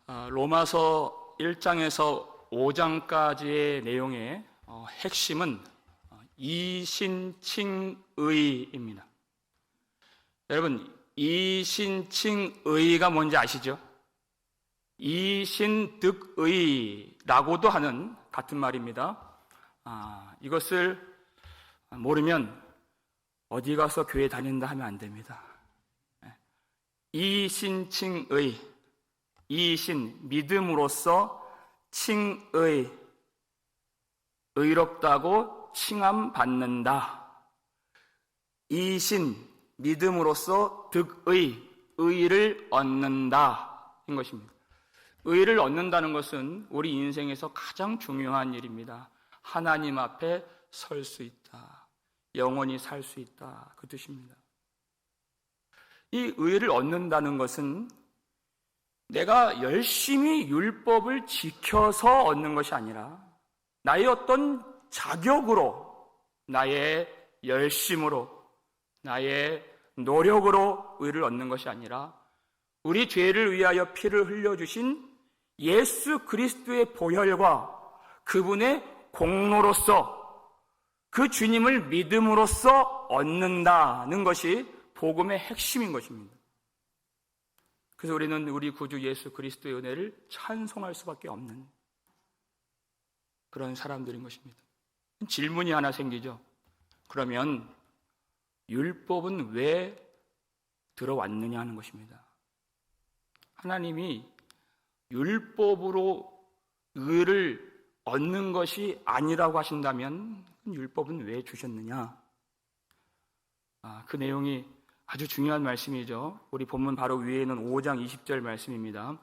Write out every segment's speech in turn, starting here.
로마서 1장에서 5장까지의 내용의 핵심은 이신칭의입니다. 여러분, 이신칭의가 뭔지 아시죠? 이신득의라고도 하는 같은 말입니다. 이것을 모르면 어디 가서 교회 다닌다 하면 안 됩니다. 이신칭의, 이신, 믿음으로써 칭의, 의롭다고 칭함받는다. 이신, 믿음으로써 득의, 의를 얻는다. 인 것입니다. 의를 얻는다는 것은 우리 인생에서 가장 중요한 일입니다. 하나님 앞에 설 수 있다. 영원히 살 수 있다. 그 뜻입니다. 이 의를 얻는다는 것은 내가 열심히 율법을 지켜서 얻는 것이 아니라 나의 어떤 자격으로, 나의 열심으로, 나의 노력으로 의를 얻는 것이 아니라 우리 죄를 위하여 피를 흘려주신 예수 그리스도의 보혈과 그분의 공로로서 그 주님을 믿음으로써 얻는다는 것이 복음의 핵심인 것입니다. 그래서 우리는 우리 구주 예수 그리스도의 은혜를 찬송할 수밖에 없는 그런 사람들인 것입니다. 질문이 하나 생기죠. 그러면 율법은 왜 들어왔느냐 하는 것입니다. 하나님이 율법으로 의를 얻는 것이 아니라고 하신다면 율법은 왜 주셨느냐? 그 내용이 아주 중요한 말씀이죠. 우리 본문 바로 위에 있는 5장 20절 말씀입니다.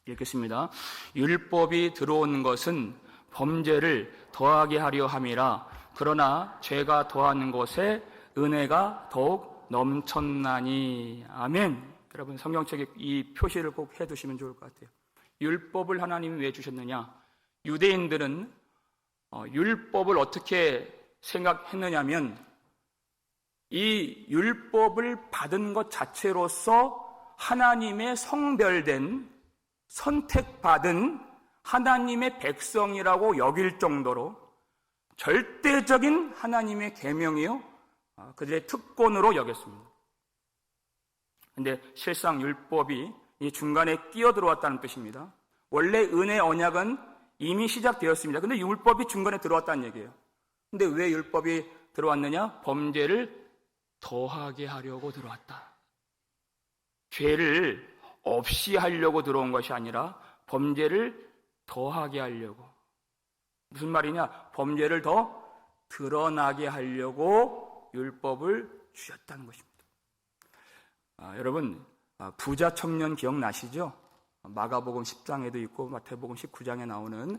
읽겠습니다. 율법이 들어온 것은 범죄를 더하게 하려 함이라. 그러나 죄가 더하는 것에 은혜가 더욱 넘쳤나니. 아멘. 여러분, 성경책에 이 표시를 꼭 해두시면 좋을 것 같아요. 율법을 하나님이 왜 주셨느냐? 유대인들은 율법을 어떻게 생각했느냐면 이 율법을 받은 것 자체로서 하나님의 성별된, 선택받은 하나님의 백성이라고 여길 정도로 절대적인 하나님의 계명이요, 그들의 특권으로 여겼습니다. 그런데 실상 율법이 이 중간에 끼어들어왔다는 뜻입니다. 원래 은혜 언약은 이미 시작되었습니다. 그런데 율법이 중간에 들어왔다는 얘기예요. 근데 왜 율법이 들어왔느냐? 범죄를 더하게 하려고 들어왔다. 죄를 없이 하려고 들어온 것이 아니라 범죄를 더하게 하려고. 무슨 말이냐? 범죄를 더 드러나게 하려고 율법을 주셨다는 것입니다. 여러분, 부자 청년 기억나시죠? 마가복음 10장에도 있고 마태복음 19장에 나오는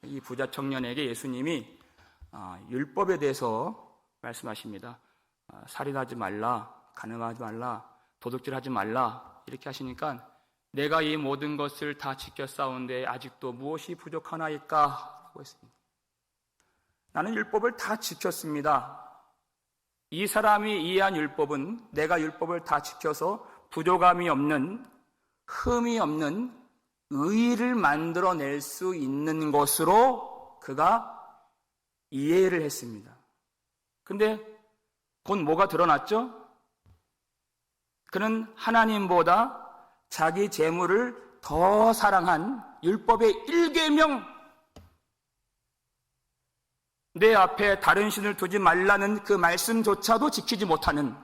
이 부자 청년에게 예수님이 율법에 대해서 말씀하십니다. 살인하지 말라, 간음하지 말라, 도둑질하지 말라 이렇게 하시니까 내가 이 모든 것을 다 지켰사온데 아직도 무엇이 부족하나이까? 하고 했습니다. 나는 율법을 다 지켰습니다. 이 사람이 이해한 율법은 내가 율법을 다 지켜서 부족함이 없는, 흠이 없는 의를 만들어낼 수 있는 것으로 그가 이해를 했습니다. 근데 곧 뭐가 드러났죠? 그는 하나님보다 자기 재물을 더 사랑한 율법의 1계명, 내 앞에 다른 신을 두지 말라는 그 말씀조차도 지키지 못하는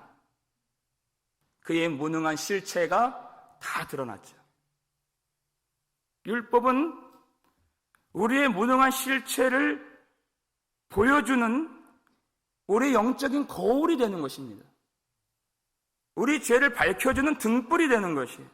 그의 무능한 실체가 다 드러났죠. 율법은 우리의 무능한 실체를 보여주는 우리의 영적인 거울이 되는 것입니다. 우리 죄를 밝혀주는 등불이 되는 것이에요.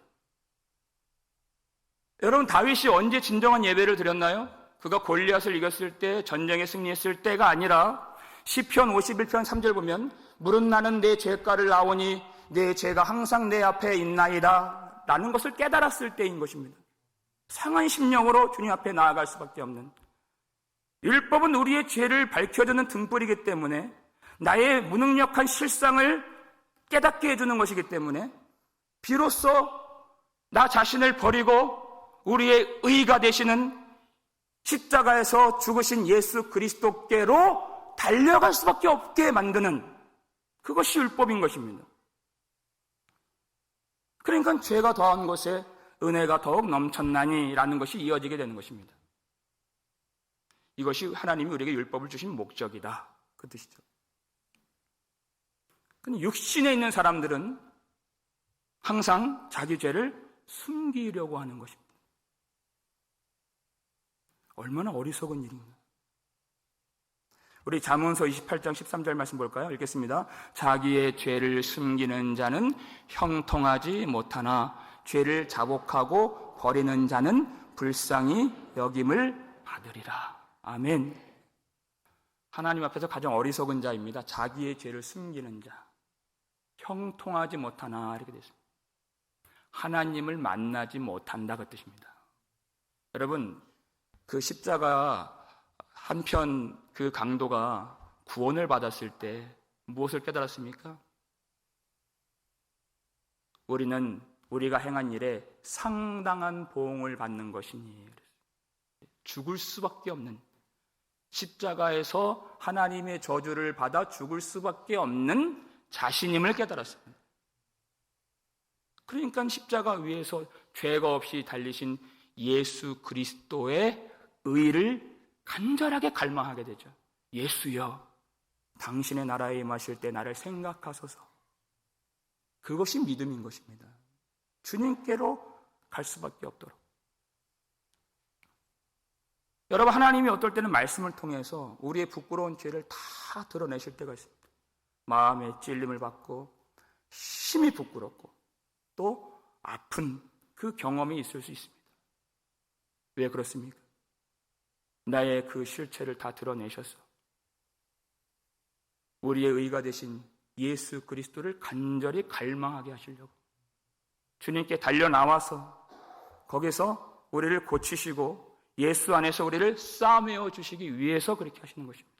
여러분, 다윗이 언제 진정한 예배를 드렸나요? 그가 골리앗을 이겼을 때, 전쟁에 승리했을 때가 아니라 시편 51편 3절 보면 물은 나는 내 죄가를 아오니 내 죄가 항상 내 앞에 있나이다 라는 것을 깨달았을 때인 것입니다. 상한 심령으로 주님 앞에 나아갈 수밖에 없는, 율법은 우리의 죄를 밝혀주는 등불이기 때문에, 나의 무능력한 실상을 깨닫게 해주는 것이기 때문에 비로소 나 자신을 버리고 우리의 의가 되시는 십자가에서 죽으신 예수 그리스도께로 달려갈 수밖에 없게 만드는 그것이 율법인 것입니다. 그러니까 죄가 더한 곳에 은혜가 더욱 넘쳤나니라는 것이 이어지게 되는 것입니다. 이것이 하나님이 우리에게 율법을 주신 목적이다, 그 뜻이죠. 근데 육신에 있는 사람들은 항상 자기 죄를 숨기려고 하는 것입니다. 얼마나 어리석은 일인가. 우리 잠언서 28장 13절 말씀 볼까요? 읽겠습니다. 자기의 죄를 숨기는 자는 형통하지 못하나 죄를 자복하고 버리는 자는 불쌍히 여김을 받으리라. 아멘. 하나님 앞에서 가장 어리석은 자입니다. 자기의 죄를 숨기는 자. 형통하지 못하나 이렇게 되어 있습니다. 하나님을 만나지 못한다 그 뜻입니다. 여러분, 그 십자가 한편 그 강도가 구원을 받았을 때 무엇을 깨달았습니까? 우리는 우리가 행한 일에 상당한 보응을 받는 것이니 죽을 수밖에 없는, 십자가에서 하나님의 저주를 받아 죽을 수밖에 없는 자신임을 깨달았습니다. 그러니까 십자가 위에서 죄가 없이 달리신 예수 그리스도의 의를 간절하게 갈망하게 되죠. 예수여, 당신의 나라에 임하실 때 나를 생각하소서. 그것이 믿음인 것입니다. 주님께로 갈 수밖에 없도록. 여러분, 하나님이 어떨 때는 말씀을 통해서 우리의 부끄러운 죄를 다 드러내실 때가 있습니다. 마음에 찔림을 받고 심히 부끄럽고 또 아픈 그 경험이 있을 수 있습니다. 왜 그렇습니까? 나의 그 실체를 다 드러내셔서 우리의 의가 되신 예수 그리스도를 간절히 갈망하게 하시려고 주님께 달려나와서 거기서 우리를 고치시고 예수 안에서 우리를 싸매어 주시기 위해서 그렇게 하시는 것입니다.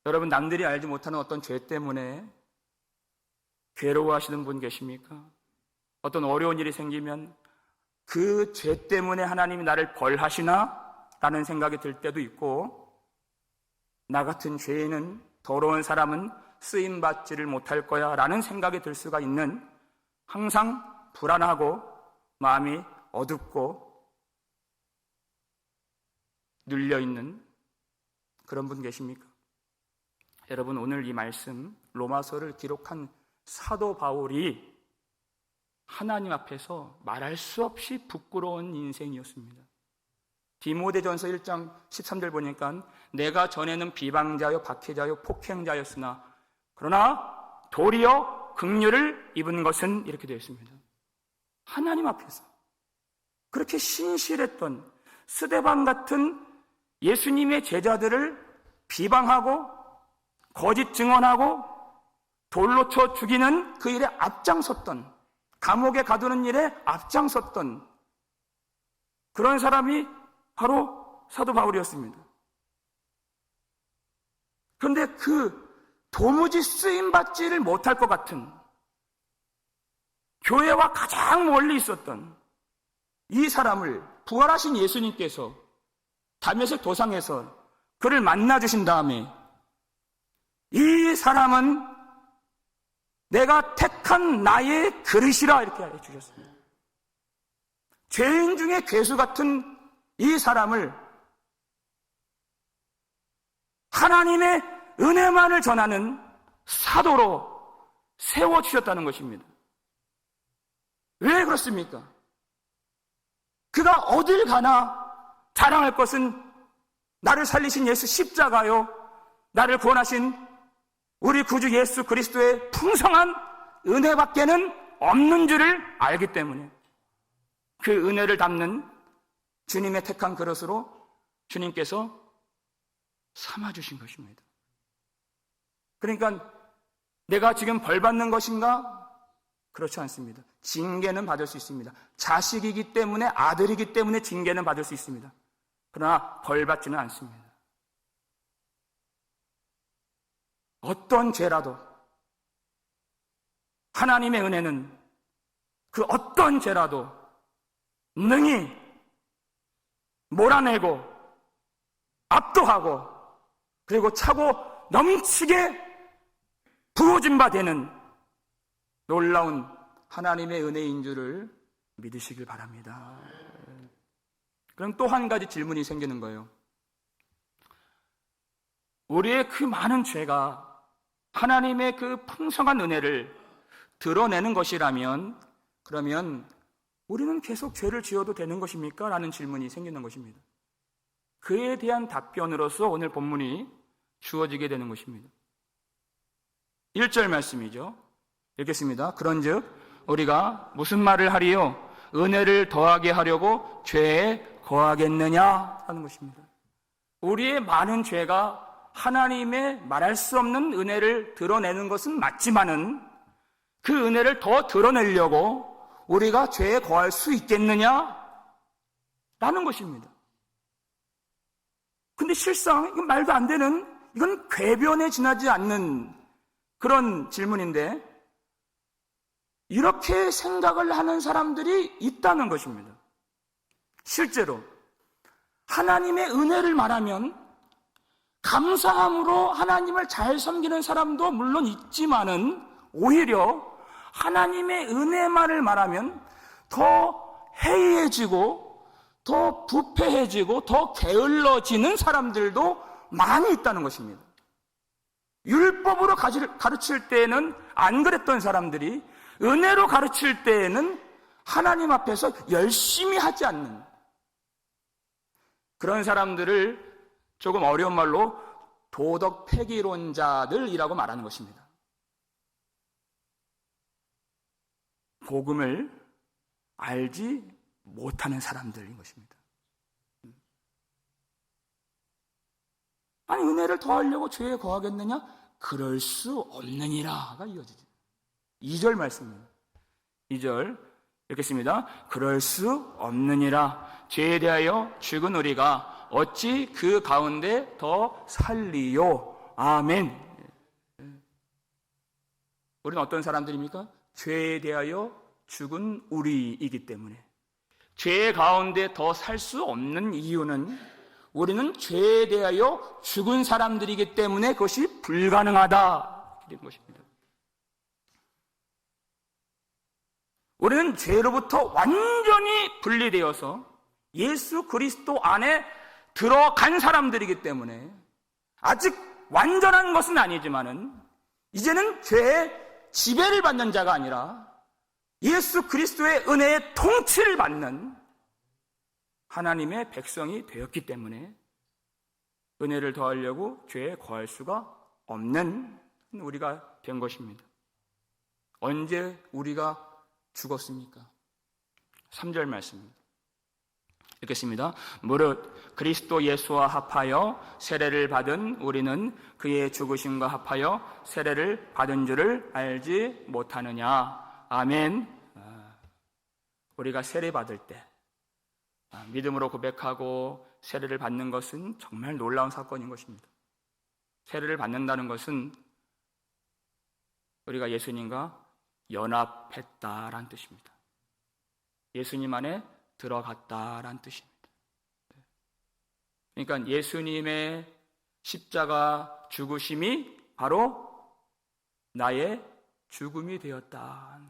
여러분, 남들이 알지 못하는 어떤 죄 때문에 괴로워하시는 분 계십니까? 어떤 어려운 일이 생기면 그 죄 때문에 하나님이 나를 벌하시나? 라는 생각이 들 때도 있고, 나 같은 죄인은, 더러운 사람은 쓰임받지를 못할 거야 라는 생각이 들 수가 있는, 항상 불안하고 마음이 어둡고 눌려있는 그런 분 계십니까? 여러분, 오늘 이 말씀 로마서를 기록한 사도 바울이 하나님 앞에서 말할 수 없이 부끄러운 인생이었습니다. 디모데전서 1장 13절 보니까 내가 전에는 비방자요 박해자요 폭행자였으나 그러나 도리어 긍휼을 입은 것은 이렇게 되어 있습니다. 하나님 앞에서 그렇게 신실했던 스데반 같은 예수님의 제자들을 비방하고 거짓 증언하고 돌로 쳐 죽이는 그 일에 앞장섰던, 감옥에 가두는 일에 앞장섰던 그런 사람이 바로 사도 바울이었습니다. 그런데 그 도무지 쓰임받지를 못할 것 같은 교회와 가장 멀리 있었던 이 사람을 부활하신 예수님께서 다메섹 도상에서 그를 만나주신 다음에 이 사람은 내가 택한 나의 그릇이라 이렇게 해주셨습니다. 죄인 중에 괴수 같은 이 사람을 하나님의 은혜만을 전하는 사도로 세워주셨다는 것입니다. 왜 그렇습니까? 그가 어딜 가나 자랑할 것은 나를 살리신 예수 십자가요, 나를 구원하신 우리 구주 예수 그리스도의 풍성한 은혜밖에는 없는 줄을 알기 때문에 그 은혜를 담는 주님의 택한 그릇으로 주님께서 삼아주신 것입니다. 그러니까 내가 지금 벌 받는 것인가? 그렇지 않습니다. 징계는 받을 수 있습니다. 자식이기 때문에, 아들이기 때문에 징계는 받을 수 있습니다. 그러나 벌 받지는 않습니다. 어떤 죄라도 하나님의 은혜는 그 어떤 죄라도 능히 몰아내고 압도하고 그리고 차고 넘치게 부어진 바 되는 놀라운 하나님의 은혜인 줄을 믿으시길 바랍니다. 그럼 또 한 가지 질문이 생기는 거예요. 우리의 그 많은 죄가 하나님의 그 풍성한 은혜를 드러내는 것이라면 그러면 우리는 계속 죄를 지어도 되는 것입니까? 라는 질문이 생기는 것입니다. 그에 대한 답변으로서 오늘 본문이 주어지게 되는 것입니다. 1절 말씀이죠. 읽겠습니다. 그런즉 우리가 무슨 말을 하리요? 은혜를 더하게 하려고 죄에 거하겠느냐? 하는 것입니다. 우리의 많은 죄가 하나님의 말할 수 없는 은혜를 드러내는 것은 맞지만은 그 은혜를 더 드러내려고 우리가 죄에 거할 수 있겠느냐? 라는 것입니다. 근데 실상 이건 말도 안 되는, 이건 궤변에 지나지 않는 그런 질문인데 이렇게 생각을 하는 사람들이 있다는 것입니다. 실제로 하나님의 은혜를 말하면 감사함으로 하나님을 잘 섬기는 사람도 물론 있지만은 오히려 하나님의 은혜만을 말하면 더 해이해지고 더 부패해지고 더 게을러지는 사람들도 많이 있다는 것입니다. 율법으로 가르칠 때에는 안 그랬던 사람들이 은혜로 가르칠 때에는 하나님 앞에서 열심히 하지 않는 그런 사람들을 조금 어려운 말로 도덕 폐기론자들이라고 말하는 것입니다. 복음을 알지 못하는 사람들인 것입니다. 아니 은혜를 더하려고 죄에 거하겠느냐? 그럴 수 없느니라가 이어지죠. 2절 말씀입니다. 2절 읽겠습니다. 그럴 수 없느니라. 죄에 대하여 죽은 우리가 어찌 그 가운데 더 살리요? 아멘. 우리는 어떤 사람들입니까? 죄에 대하여 죽은 우리이기 때문에 죄 가운데 더 살 수 없는 이유는 우리는 죄에 대하여 죽은 사람들이기 때문에 그것이 불가능하다 이런 것입니다. 우리는 죄로부터 완전히 분리되어서 예수 그리스도 안에 들어간 사람들이기 때문에 아직 완전한 것은 아니지만은 이제는 죄의 지배를 받는 자가 아니라 예수 그리스도의 은혜의 통치를 받는 하나님의 백성이 되었기 때문에 은혜를 더하려고 죄에 거할 수가 없는 우리가 된 것입니다. 언제 우리가 죽었습니까? 3절 말씀입니다. 읽겠습니다. 무릇 그리스도 예수와 합하여 세례를 받은 우리는 그의 죽으심과 합하여 세례를 받은 줄을 알지 못하느냐. 아멘. 우리가 세례 받을 때 믿음으로 고백하고 세례를 받는 것은 정말 놀라운 사건인 것입니다. 세례를 받는다는 것은 우리가 예수님과 연합했다라는 뜻입니다. 예수님 안에 들어갔다라는 뜻입니다. 그러니까 예수님의 십자가 죽으심이 바로 나의 죽음이 되었다.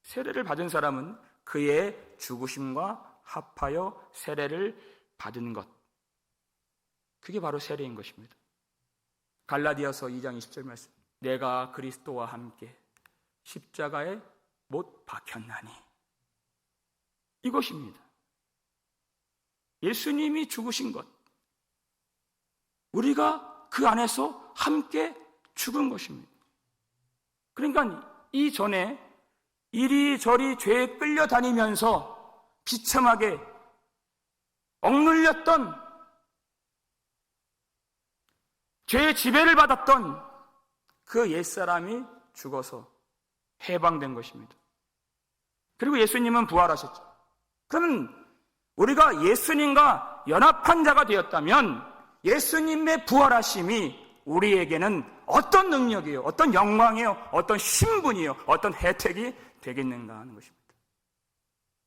세례를 받은 사람은 그의 죽으심과 합하여 세례를 받은 것, 그게 바로 세례인 것입니다. 갈라디아서 2장 20절 말씀, 내가 그리스도와 함께 십자가에 못 박혔나니, 이것입니다. 예수님이 죽으신 것, 우리가 그 안에서 함께 죽은 것입니다. 그러니까 이전에 이리저리 죄에 끌려다니면서 비참하게 억눌렸던, 죄의 지배를 받았던 그 옛사람이 죽어서 해방된 것입니다. 그리고 예수님은 부활하셨죠. 그러면 우리가 예수님과 연합한 자가 되었다면 예수님의 부활하심이 우리에게는 어떤 능력이요, 어떤 영광이요, 어떤 신분이요, 어떤 혜택이 되겠는가 하는 것입니다.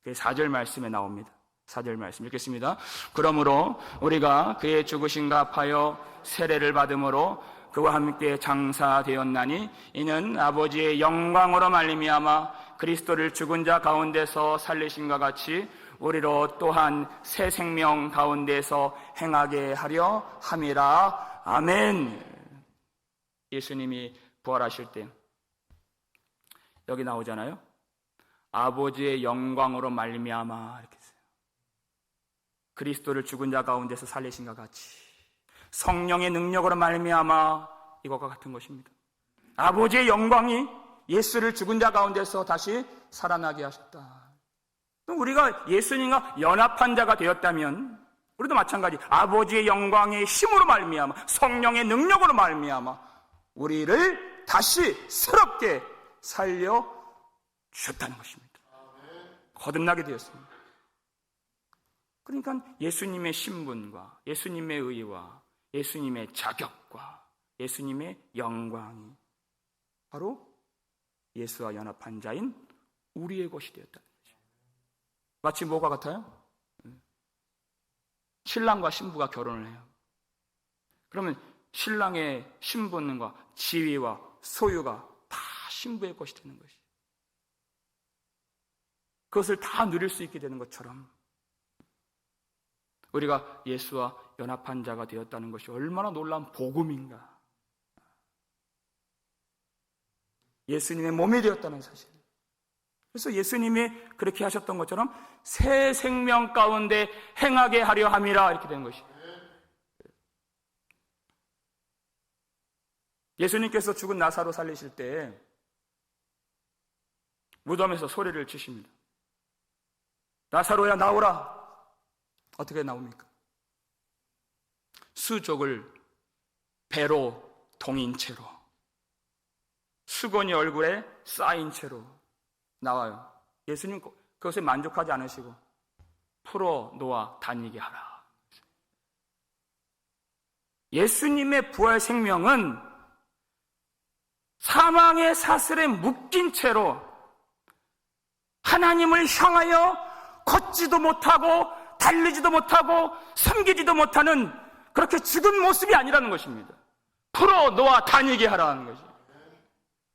그 4절 말씀에 나옵니다. 4절 말씀 읽겠습니다. 그러므로 우리가 그의 죽으심과 합하여 세례를 받음으로 그와 함께 장사되었나니 이는 아버지의 영광으로 말미암아 그리스도를 죽은 자 가운데서 살리심과 같이 우리로 또한 새 생명 가운데서 행하게 하려 함이라. 아멘. 예수님이 부활하실 때 여기 나오잖아요. 아버지의 영광으로 말미암아 이렇게 했어요. 그리스도를 죽은 자 가운데서 살리신과 같이 성령의 능력으로 말미암아 이것과 같은 것입니다. 아버지의 영광이 예수를 죽은 자 가운데서 다시 살아나게 하셨다. 우리가 예수님과 연합한 자가 되었다면 우리도 마찬가지 아버지의 영광의 힘으로 말미암아 성령의 능력으로 말미암아 우리를 다시 새롭게 살려 주셨다는 것입니다. 거듭나게 되었습니다. 그러니까 예수님의 신분과 예수님의 의와 예수님의 자격과 예수님의 영광이 바로 예수와 연합한 자인 우리의 것이 되었다는 거죠. 마치 뭐가 같아요? 신랑과 신부가 결혼을 해요. 그러면 신랑의 신분과 지위와 소유가 다 신부의 것이 되는 것이죠. 그것을 다 누릴 수 있게 되는 것처럼 우리가 예수와 연합한 자가 되었다는 것이 얼마나 놀라운 복음인가. 예수님의 몸이 되었다는 사실. 그래서 예수님이 그렇게 하셨던 것처럼 새 생명 가운데 행하게 하려 함이라 이렇게 된 것이에요. 예수님께서 죽은 나사로 살리실 때 무덤에서 소리를 치십니다. 나사로야 나오라. 어떻게 나옵니까? 수족을 배로 동인 채로 수건이 얼굴에 쌓인 채로 나와요. 예수님 그것에 만족하지 않으시고 풀어 놓아 다니게 하라. 예수님의 부활 생명은 사망의 사슬에 묶인 채로 하나님을 향하여 걷지도 못하고 달리지도 못하고 섬기지도 못하는 그렇게 죽은 모습이 아니라는 것입니다. 풀어 놓아 다니게 하라는 것이죠.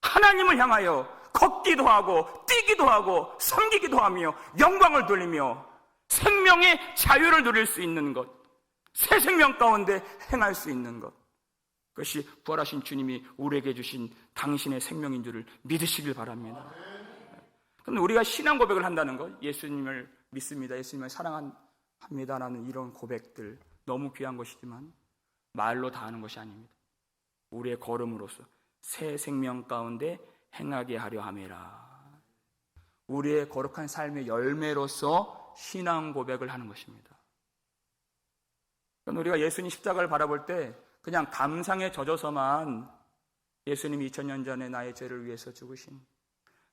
하나님을 향하여 걷기도 하고 뛰기도 하고 섬기기도 하며 영광을 돌리며 생명의 자유를 누릴 수 있는 것, 새 생명 가운데 행할 수 있는 것, 그것이 부활하신 주님이 우리에게 주신 당신의 생명인 줄을 믿으시길 바랍니다. 그런데 우리가 신앙 고백을 한다는 것, 예수님을 믿습니다, 예수님을 사랑합니다라는 이런 고백들 너무 귀한 것이지만 말로 다 하는 것이 아닙니다. 우리의 걸음으로서 새 생명 가운데 행하게 하려 함이라. 우리의 거룩한 삶의 열매로서 신앙 고백을 하는 것입니다. 우리가 예수님 십자가를 바라볼 때 그냥 감상에 젖어서만 예수님이 2000년 전에 나의 죄를 위해서 죽으신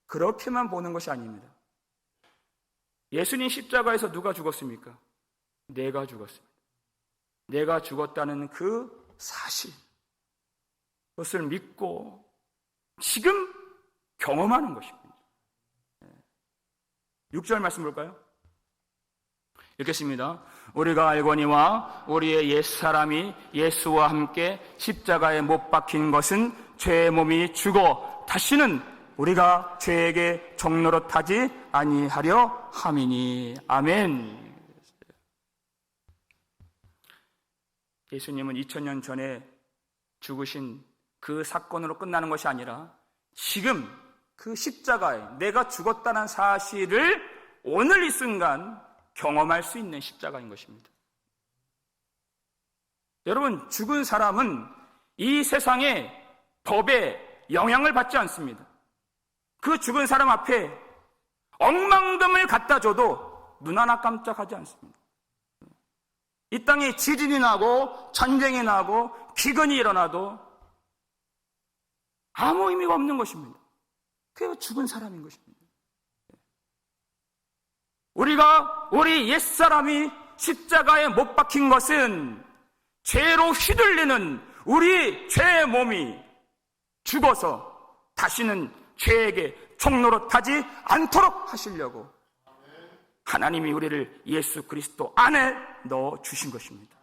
그렇게만 보는 것이 아닙니다. 예수님 십자가에서 누가 죽었습니까? 내가 죽었습니다. 내가 죽었다는 그 사실, 그것을 믿고 지금 경험하는 것입니다. 6절 말씀 볼까요? 읽겠습니다. 우리가 알거니와 우리의 옛사람이 예수와 함께 십자가에 못 박힌 것은 죄의 몸이 죽어 다시는 우리가 죄에게 종노릇하지 아니하려 함이니. 아멘. 예수님은 2000년 전에 죽으신 그 사건으로 끝나는 것이 아니라 지금 그 십자가에 내가 죽었다는 사실을 오늘 이 순간 경험할 수 있는 십자가인 것입니다. 여러분, 죽은 사람은 이 세상의 법에 영향을 받지 않습니다. 그 죽은 사람 앞에 억만금을 갖다 줘도 눈 하나 깜짝하지 않습니다. 이 땅에 지진이 나고 전쟁이 나고 기근이 일어나도 아무 의미가 없는 것입니다. 그게 죽은 사람인 것입니다. 우리 옛사람이 십자가에 못 박힌 것은 죄로 휘둘리는 우리 죄의 몸이 죽어서 다시는 죄에게 종노릇하지 않도록 하시려고 하나님이 우리를 예수 그리스도 안에 넣어 주신 것입니다.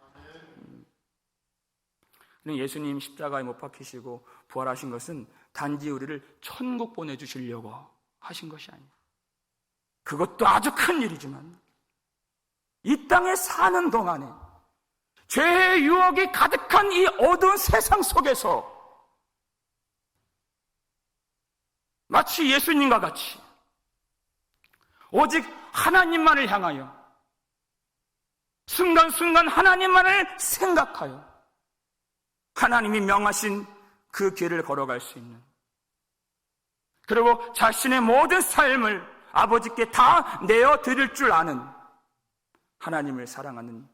예수님 십자가에 못 박히시고 부활하신 것은 단지 우리를 천국 보내주시려고 하신 것이 아니에요. 그것도 아주 큰 일이지만 이 땅에 사는 동안에 죄의 유혹이 가득한 이 어두운 세상 속에서 마치 예수님과 같이 오직 하나님만을 향하여 순간순간 하나님만을 생각하여 하나님이 명하신 그 길을 걸어갈 수 있는, 그리고 자신의 모든 삶을 아버지께 다 내어드릴 줄 아는 하나님을 사랑하는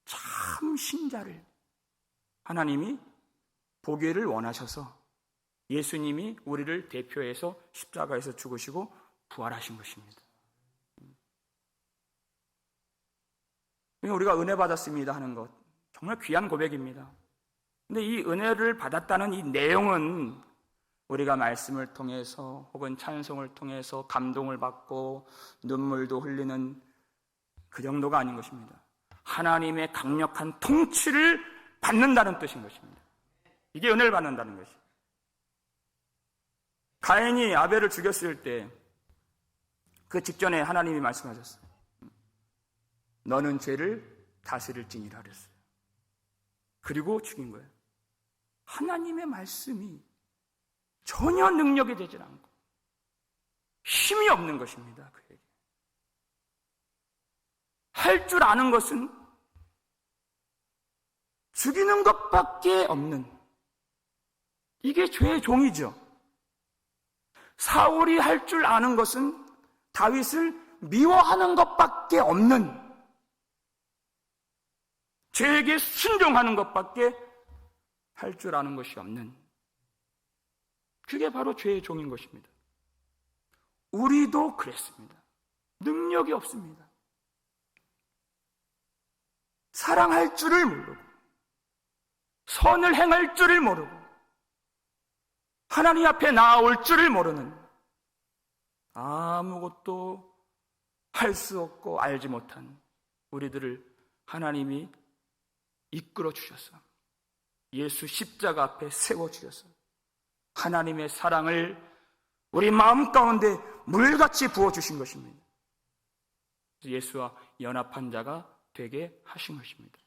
참 신자를 하나님이 보기를 원하셔서 예수님이 우리를 대표해서 십자가에서 죽으시고 부활하신 것입니다. 우리가 은혜 받았습니다 하는 것 정말 귀한 고백입니다. 근데 이 은혜를 받았다는 이 내용은 우리가 말씀을 통해서 혹은 찬송을 통해서 감동을 받고 눈물도 흘리는 그 정도가 아닌 것입니다. 하나님의 강력한 통치를 받는다는 뜻인 것입니다. 이게 은혜를 받는다는 것이에요. 가인이 아벨을 죽였을 때 그 직전에 하나님이 말씀하셨어요. 너는 죄를 다스릴지니라 그랬어요. 그리고 죽인 거예요. 하나님의 말씀이 전혀 능력이 되질 않고 힘이 없는 것입니다. 그에게 할 줄 아는 것은 죽이는 것밖에 없는, 이게 죄의 종이죠. 사울이 할 줄 아는 것은 다윗을 미워하는 것밖에 없는, 죄에게 순종하는 것밖에 할 줄 아는 것이 없는, 그게 바로 죄의 종인 것입니다. 우리도 그랬습니다. 능력이 없습니다. 사랑할 줄을 모르고 선을 행할 줄을 모르고 하나님 앞에 나아올 줄을 모르는, 아무것도 할 수 없고 알지 못한 우리들을 하나님이 이끌어 주셔서 예수 십자가 앞에 세워 주셔서 하나님의 사랑을 우리 마음 가운데 물같이 부어주신 것입니다. 예수와 연합한 자가 되게 하신 것입니다.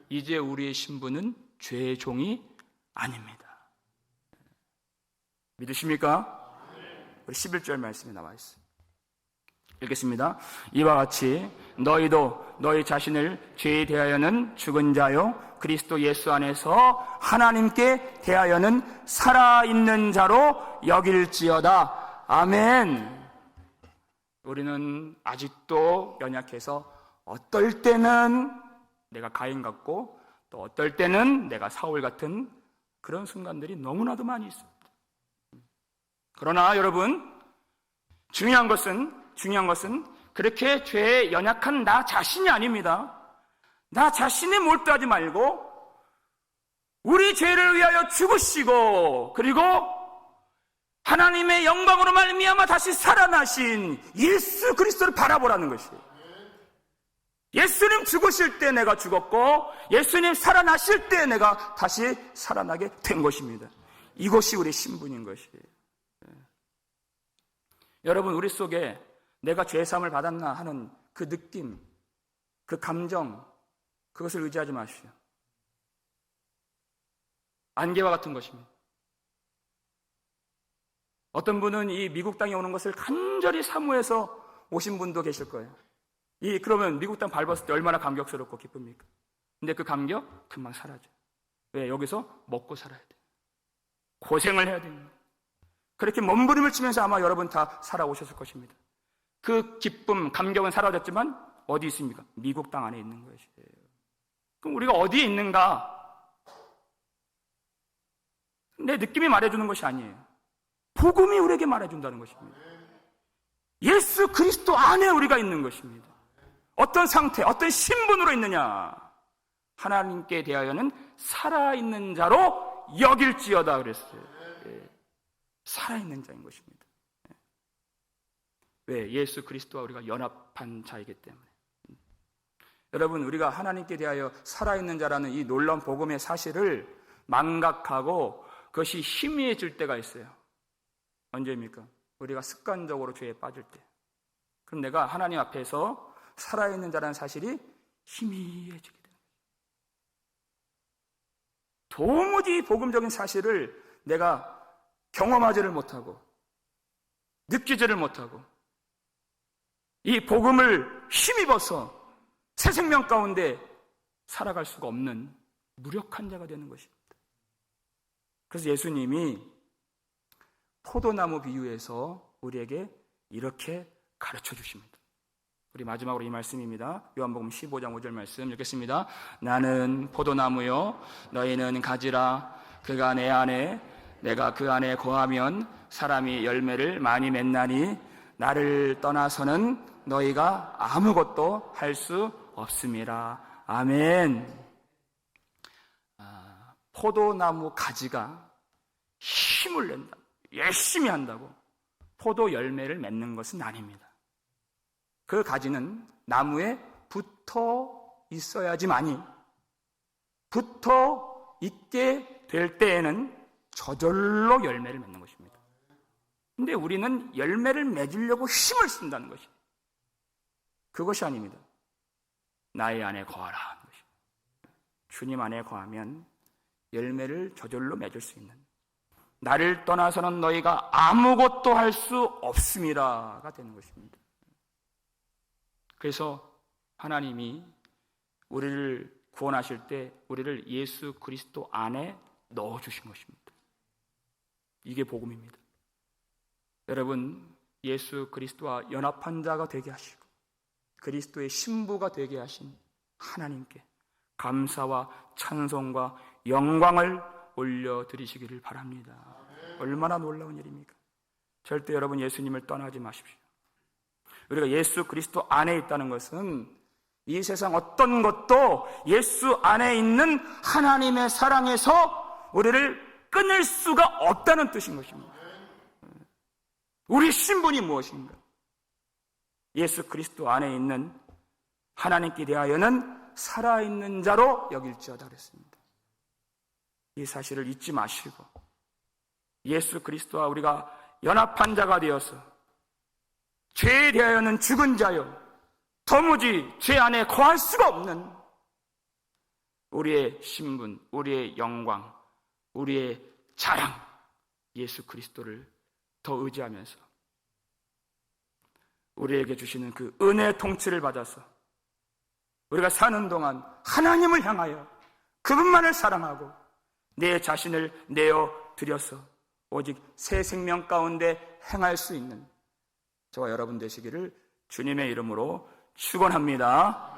이제 우리의 신분은 죄의 종이 아닙니다. 믿으십니까? 우리 11절 말씀에 나와 있어요. 읽겠습니다. 이와 같이 너희도 너희 자신을 죄에 대하여는 죽은 자요 그리스도 예수 안에서 하나님께 대하여는 살아있는 자로 여길지어다. 아멘. 우리는 아직도 연약해서 어떨 때는 내가 가인 같고 또 어떨 때는 내가 사울 같은 그런 순간들이 너무나도 많이 있습니다. 그러나 여러분, 중요한 것은 그렇게 죄에 연약한 나 자신이 아닙니다. 나 자신에 몰두하지 말고 우리 죄를 위하여 죽으시고 그리고 하나님의 영광으로 말미암아 다시 살아나신 예수 그리스도를 바라보라는 것이에요. 예수님 죽으실 때 내가 죽었고 예수님 살아나실 때 내가 다시 살아나게 된 것입니다. 이것이 우리 신분인 것이에요. 여러분, 우리 속에 내가 죄사함을 받았나 하는 그 느낌, 그 감정, 그것을 의지하지 마십시오. 안개와 같은 것입니다. 어떤 분은 이 미국 땅에 오는 것을 간절히 사모해서 오신 분도 계실 거예요. 그러면 미국 땅 밟았을 때 얼마나 감격스럽고 기쁩니까? 근데 그 감격 금방 사라져요. 왜? 여기서 먹고 살아야 돼요. 고생을 해야 됩니다. 그렇게 몸부림을 치면서 아마 여러분 다 살아오셨을 것입니다. 그 기쁨, 감격은 사라졌지만 어디 있습니까? 미국 땅 안에 있는 것이에요. 그럼 우리가 어디에 있는가? 내 느낌이 말해주는 것이 아니에요. 복음이 우리에게 말해준다는 것입니다. 예수 그리스도 안에 우리가 있는 것입니다. 어떤 상태, 어떤 신분으로 있느냐? 하나님께 대하여는 살아있는 자로 여길지어다 그랬어요. 살아있는 자인 것입니다. 왜? 예수 그리스도와 우리가 연합한 자이기 때문에. 여러분, 우리가 하나님께 대하여 살아있는 자라는 이 놀라운 복음의 사실을 망각하고 그것이 희미해질 때가 있어요. 언제입니까? 우리가 습관적으로 죄에 빠질 때. 그럼 내가 하나님 앞에서 살아있는 자라는 사실이 희미해지게 됩니다. 도무지 복음적인 사실을 내가 경험하지를 못하고 느끼지를 못하고 이 복음을 힘입어서 새 생명 가운데 살아갈 수가 없는 무력한 자가 되는 것입니다. 그래서 예수님이 포도나무 비유에서 우리에게 이렇게 가르쳐 주십니다. 우리 마지막으로 이 말씀입니다. 요한복음 15장 5절 말씀 읽겠습니다. 나는 포도나무요 너희는 가지라. 그가 내 안에 내가 그 안에 거하면 사람이 열매를 많이 맺나니 나를 떠나서는 너희가 아무것도 할 수 없음이라. 아멘. 포도나무 가지가 힘을 낸다, 열심히 한다고 포도 열매를 맺는 것은 아닙니다. 그 가지는 나무에 붙어 있어야지만이, 붙어 있게 될 때에는 저절로 열매를 맺는 것입니다. 근데 우리는 열매를 맺으려고 힘을 쓴다는 것입니다. 그것이 아닙니다. 나의 안에 거하라 하는 것입니다. 주님 안에 거하면 열매를 저절로 맺을 수 있는, 나를 떠나서는 너희가 아무것도 할 수 없음이라가 되는 것입니다. 그래서 하나님이 우리를 구원하실 때 우리를 예수 그리스도 안에 넣어주신 것입니다. 이게 복음입니다. 여러분, 예수 그리스도와 연합한 자가 되게 하시고 그리스도의 신부가 되게 하신 하나님께 감사와 찬송과 영광을 올려드리시기를 바랍니다. 얼마나 놀라운 일입니까? 절대 여러분 예수님을 떠나지 마십시오. 우리가 예수 그리스도 안에 있다는 것은 이 세상 어떤 것도 예수 안에 있는 하나님의 사랑에서 우리를 끊을 수가 없다는 뜻인 것입니다. 우리 신분이 무엇인가? 예수 그리스도 안에 있는 하나님께 대하여는 살아있는 자로 여길지어다 그랬습니다. 이 사실을 잊지 마시고 예수 그리스도와 우리가 연합한 자가 되어서 죄에 대하여는 죽은 자요 도무지 죄 안에 거할 수가 없는 우리의 신분, 우리의 영광, 우리의 자랑 예수 그리스도를 더 의지하면서 우리에게 주시는 그 은혜의 통치를 받아서 우리가 사는 동안 하나님을 향하여 그분만을 사랑하고 내 자신을 내어드려서 오직 새 생명 가운데 행할 수 있는 저와 여러분 되시기를 주님의 이름으로 축원합니다.